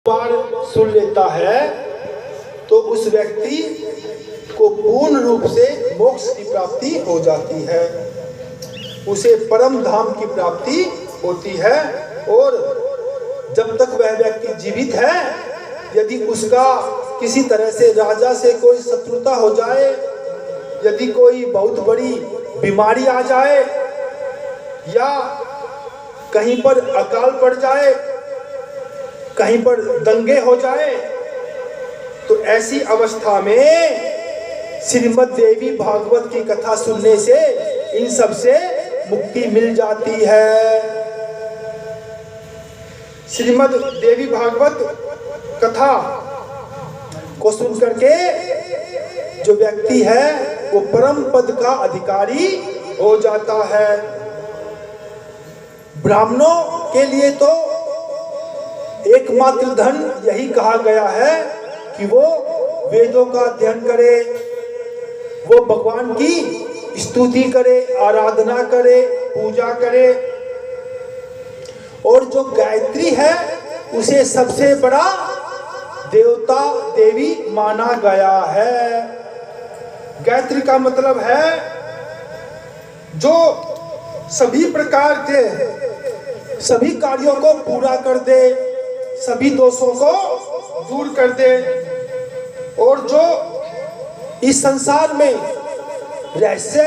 बार सुन लेता है तो उस व्यक्ति को पूर्ण रूप से मोक्ष की प्राप्ति हो जाती है, उसे परम धाम की प्राप्ति होती है। और जब तक वह व्यक्ति जीवित है, यदि उसका किसी तरह से राजा से कोई शत्रुता हो जाए, यदि कोई बहुत बड़ी बीमारी आ जाए या कहीं पर अकाल पड़ जाए, कहीं पर दंगे हो जाए, तो ऐसी अवस्था में श्रीमद् देवी भागवत की कथा सुनने से इन सब से मुक्ति मिल जाती है। श्रीमद् देवी भागवत कथा को सुन करके जो व्यक्ति है वो परम पद का अधिकारी हो जाता है। ब्राह्मणों के लिए तो एकमात्र धन यही कहा गया है कि वो वेदों का अध्ययन करे, वो भगवान की स्तुति करे, आराधना करे, पूजा करे। और जो गायत्री है उसे सबसे बड़ा देवता देवी माना गया है। गायत्री का मतलब है जो सभी प्रकार के सभी कार्यों को पूरा कर दे, सभी दोषों को दूर कर दे, और जो इस संसार में रहस्य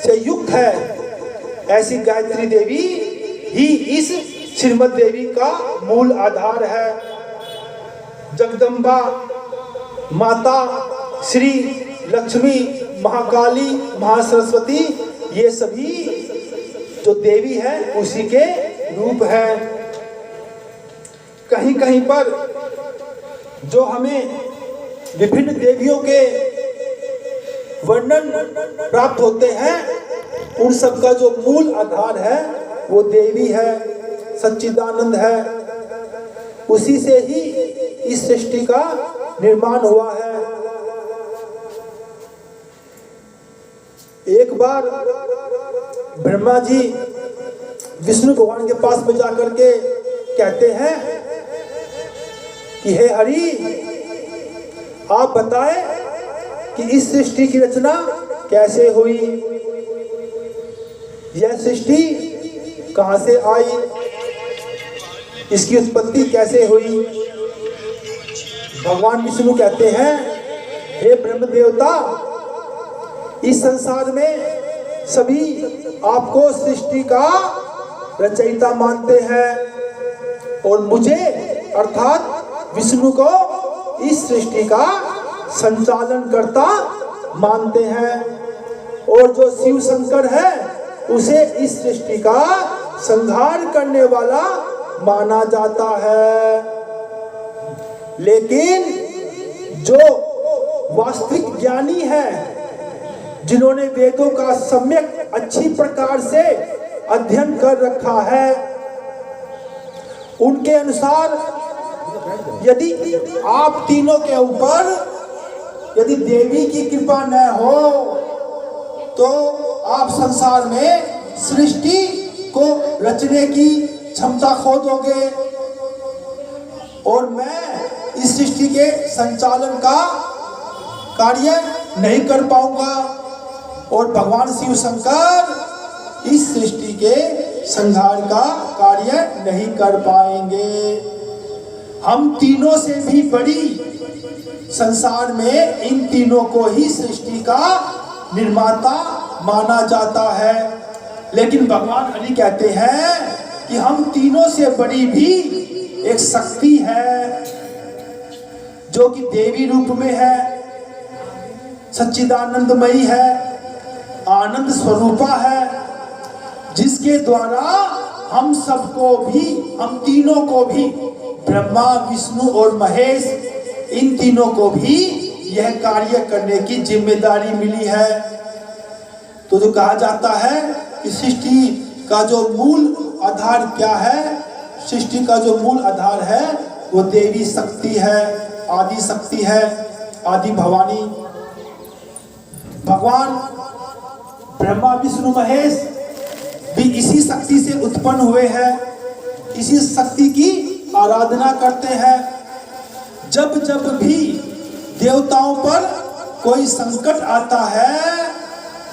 से युक्त है, ऐसी गायत्री देवी ही इस श्रीमद् देवी का मूल आधार है। जगदम्बा माता, श्री लक्ष्मी, महाकाली, महासरस्वती, ये सभी जो देवी है उसी के रूप है। कहीं कहीं पर जो हमें विभिन्न देवियों के वर्णन प्राप्त होते हैं, उन सब का जो मूल आधार है वो देवी है, सच्चिदानंद है। उसी से ही इस सृष्टि का निर्माण हुआ है। एक बार ब्रह्मा जी विष्णु भगवान के पास में जाकर के कहते हैं कि हे हरि, आप बताएं कि इस सृष्टि की रचना कैसे हुई, यह सृष्टि कहां से आई, इसकी उत्पत्ति कैसे हुई। भगवान विष्णु कहते हैं, हे ब्रह्म देवता, इस संसार में सभी आपको सृष्टि का रचयिता मानते हैं और मुझे अर्थात विष्णु को इस सृष्टि का संचालन करता मानते हैं, और जो शिव शंकर है उसे इस सृष्टि का संहार करने वाला माना जाता है। लेकिन जो वास्तविक ज्ञानी है, जिन्होंने वेदों का सम्यक अच्छी प्रकार से अध्ययन कर रखा है, उनके अनुसार यदि आप तीनों के ऊपर यदि देवी की कृपा न हो तो आप संसार में सृष्टि को रचने की क्षमता खो दोगे, और मैं इस सृष्टि के संचालन का कार्य नहीं कर पाऊंगा, और भगवान शिव शंकर इस सृष्टि के संहार का कार्य नहीं कर पाएंगे। हम तीनों से भी बड़ी संसार में इन तीनों को ही सृष्टि का निर्माता माना जाता है। लेकिन भगवान हरि कहते हैं कि हम तीनों से बड़ी भी एक शक्ति है जो कि देवी रूप में है, सच्चिदानंदमयी है, आनंद स्वरूपा है, जिसके द्वारा हम सबको भी, हम तीनों को भी, ब्रह्मा, विष्णु और महेश, इन तीनों को भी यह कार्य करने की जिम्मेदारी मिली है। तो जो कहा जाता है कि सृष्टि का जो मूल आधार क्या है, सृष्टि का जो मूल आधार है वो देवी शक्ति है, आदि शक्ति है, आदि भवानी। भगवान ब्रह्मा, विष्णु, महेश भी इसी शक्ति से उत्पन्न हुए हैं, इसी शक्ति की आराधना करते हैं। जब जब भी देवताओं पर कोई संकट आता है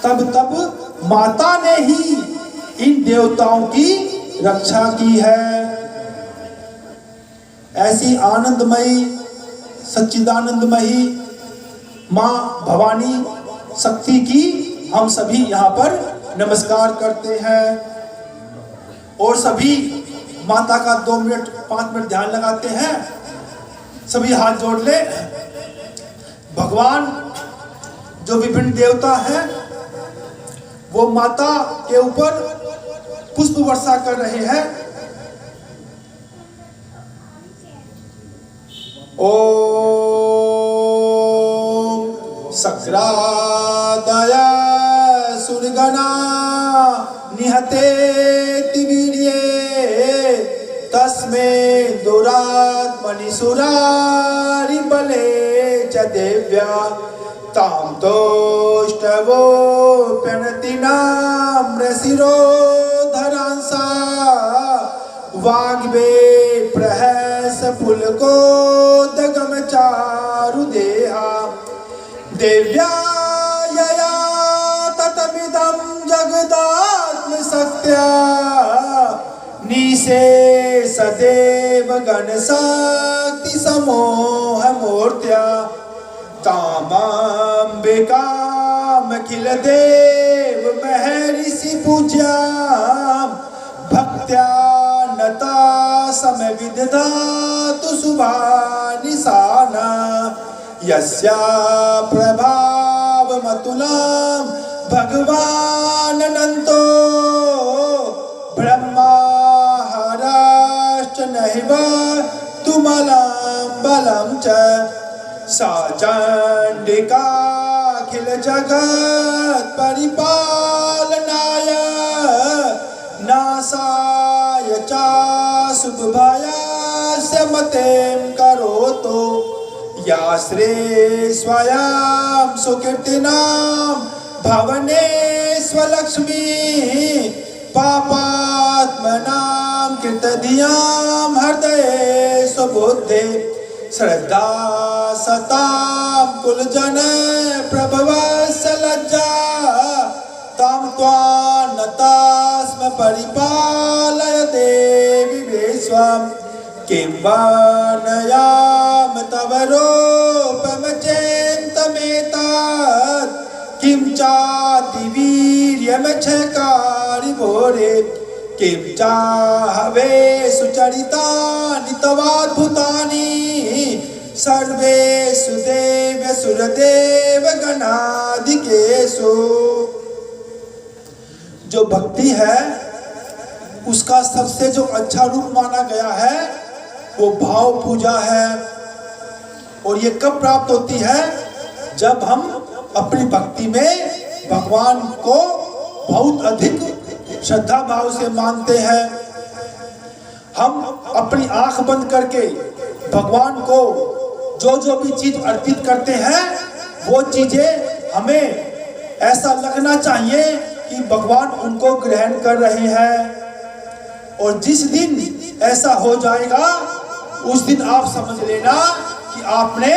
तब तब माता ने ही इन देवताओं की रक्षा की है। ऐसी आनंदमयी सच्चिदानंदमयी माँ भवानी शक्ति की हम सभी यहाँ पर नमस्कार करते हैं और सभी माता का 2 मिनट 5 मिनट ध्यान लगाते हैं। सभी हाथ जोड़ ले। भगवान जो विभिन्न देवता हैं वो माता के ऊपर पुष्प वर्षा कर रहे हैं। ओम सक्रादय सुरगना निहते तिवीर्ये तस्मे दुरात्मनि सुरारि बले च देव्या ताम तोष्टवो प्रणतिनाम्रशिरो धरांसा वाग्वे प्रहस पुलको दगम चारु देहा देव्या यया ततमिदं जगदात्म सत्या निशे सदेव गण शक्ति समोह मूर्त्या तामाम्बिकाम अखिल देव महर्षि पूज्याम भक्त्या नता समय विदधातु शुभानिशाना यस्या प्रभाव मतुलाम भगवान अनंतो ब्रह्मा हराश्च नहिवा तुमलाम बलम च सा चंडिका अखिल जगत परिपालनाय नासाय चा शुभभयास्य मतें करोतु या श्री स्वयं सुकीर्तिनां भवने स्वलक्ष्मी पापात्मनां कृतधियां हृदये स्वबुद्धे श्रद्धा सतां कुलजन प्रभवस्य लज्जा तां त्वां नतास्म परिपालय देवी विश्वं किं वर्णयाम तव रूपं चेन्तमेतत् किं चाति वीर्यं चकारी भोरे किं चाहवे सुचरितानि तवाद्भुतानि सर्वेषु देव्यसुरदेव गणाधिकेषु। जो भक्ति है उसका सबसे जो अच्छा रूप माना गया है वो भाव पूजा है। और ये कब प्राप्त होती है? जब हम अपनी भक्ति में भगवान को बहुत अधिक श्रद्धा भाव से मानते हैं। हम अपनी आंख बंद करके भगवान को जो जो भी चीज अर्पित करते हैं वो चीजें हमें ऐसा लगना चाहिए कि भगवान उनको ग्रहण कर रहे हैं। और जिस दिन ऐसा हो जाएगा उस दिन आप समझ लेना कि आपने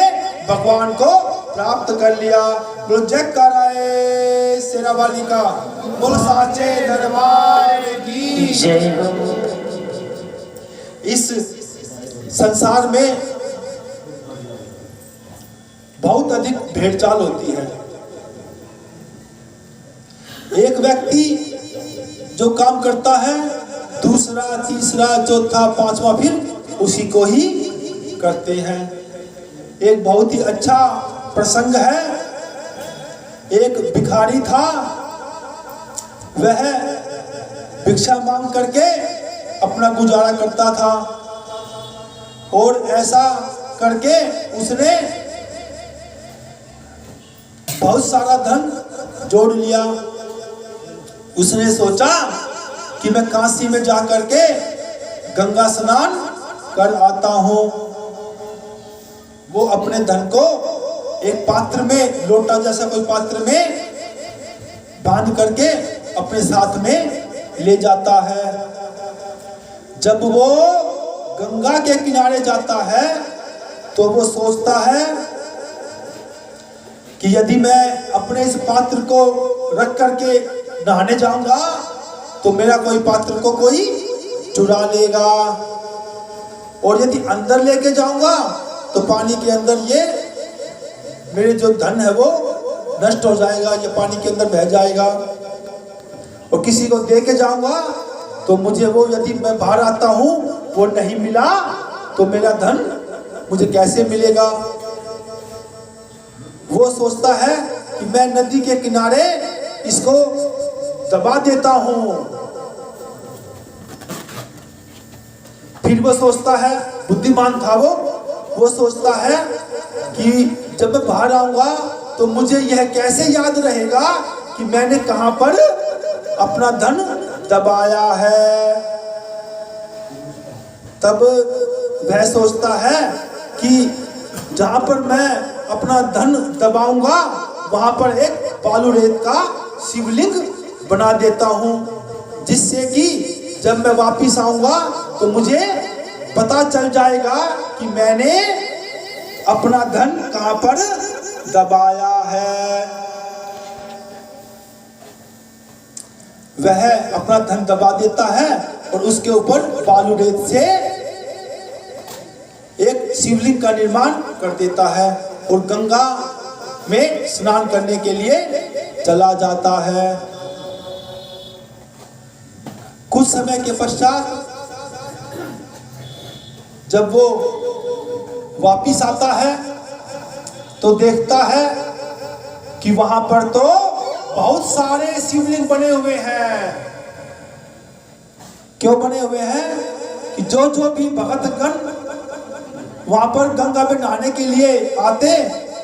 भगवान को प्राप्त कर लिया। बोलो जयकाराए शेरा वाली का, बोल साचे दरबार की जय। इस संसार में बहुत अधिक भेड़चाल होती है। एक व्यक्ति जो काम करता है दूसरा तीसरा चौथा पांचवा फिर उसी को ही करते हैं। एक बहुत ही अच्छा प्रसंग है। एक भिखारी था, वह भिक्षा मांग करके अपना गुजारा करता था और ऐसा करके उसने बहुत सारा धन जोड़ लिया। उसने सोचा कि मैं काशी में जा करके गंगा स्नान कर आता हूं। वो अपने धन को एक पात्र में, लोटा जैसा कोई पात्र में बांध करके अपने साथ में ले जाता है। जब वो गंगा के किनारे जाता है तो वो सोचता है कि यदि मैं अपने इस पात्र को रख करके नहाने जाऊंगा तो मेरा कोई पात्र को कोई चुरा लेगा, और यदि अंदर लेके जाऊंगा तो पानी के अंदर ये मेरे जो धन है वो नष्ट हो जाएगा, ये पानी के अंदर बह जाएगा। और किसी को दे के जाऊंगा तो मुझे वो, यदि मैं बाहर आता हूं वो नहीं मिला तो मेरा धन मुझे कैसे मिलेगा। वो सोचता है कि मैं नदी के किनारे इसको दबा देता हूं। फिर वो सोचता है, बुद्धिमान था वो सोचता है कि जब मैं बाहर आऊंगा तो मुझे यह कैसे याद रहेगा कि मैंने कहां पर अपना धन दबाया है। तब वह सोचता है कि जहां पर मैं अपना धन दबाऊंगा वहां पर एक बालू रेत का शिवलिंग बना देता हूं, जिससे कि जब मैं वापिस आऊंगा तो मुझे पता चल जाएगा कि मैंने अपना धन कहां पर दबाया है। वह अपना धन दबा देता है और उसके ऊपर बालू रेत से एक शिवलिंग का निर्माण कर देता है और गंगा में स्नान करने के लिए चला जाता है। कुछ समय के पश्चात जब वो वापिस आता है तो देखता है कि वहां पर तो बहुत सारे शिवलिंग बने हुए हैं। क्यों बने हुए हैं कि जो भी भक्तगण वहां पर गंगा में नहाने के लिए आते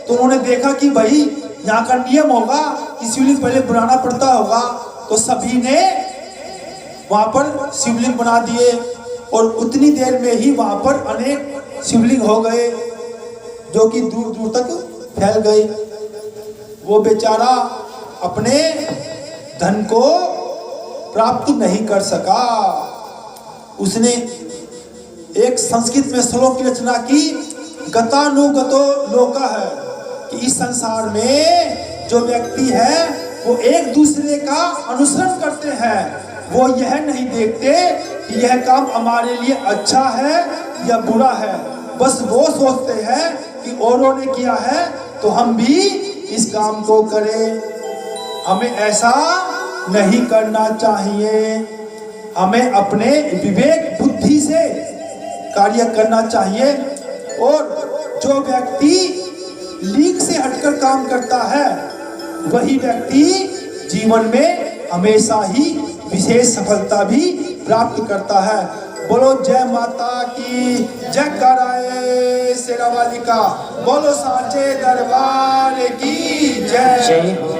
तो उन्होंने देखा कि भाई यहाँ का नियम होगा कि शिवलिंग पहले बनाना पड़ता होगा, तो सभी ने वहां पर शिवलिंग बना दिए और उतनी देर में ही वहां पर अनेक शिवलिंग हो गए जो कि दूर दूर तक फैल गए। वो बेचारा अपने धन को प्राप्त नहीं कर सका। उसने एक संस्कृत में श्लोक की रचना की, गतानुगतो लोका है, कि इस संसार में जो व्यक्ति है वो एक दूसरे का अनुसरण करते हैं, वो यह नहीं देखते कि यह काम हमारे लिए अच्छा है या बुरा है, बस वो सोचते हैं कि औरों ने किया है तो हम भी इस काम को करें। हमें ऐसा नहीं करना चाहिए, हमें अपने विवेक बुद्धि से कार्य करना चाहिए। और जो व्यक्ति लीक से हटकर काम करता है वही व्यक्ति जीवन में हमेशा ही विशेष सफलता भी प्राप्त करता है। बोलो जय माता की जय कराए शेरा वाली का, बोलो साचे दरबार की जय।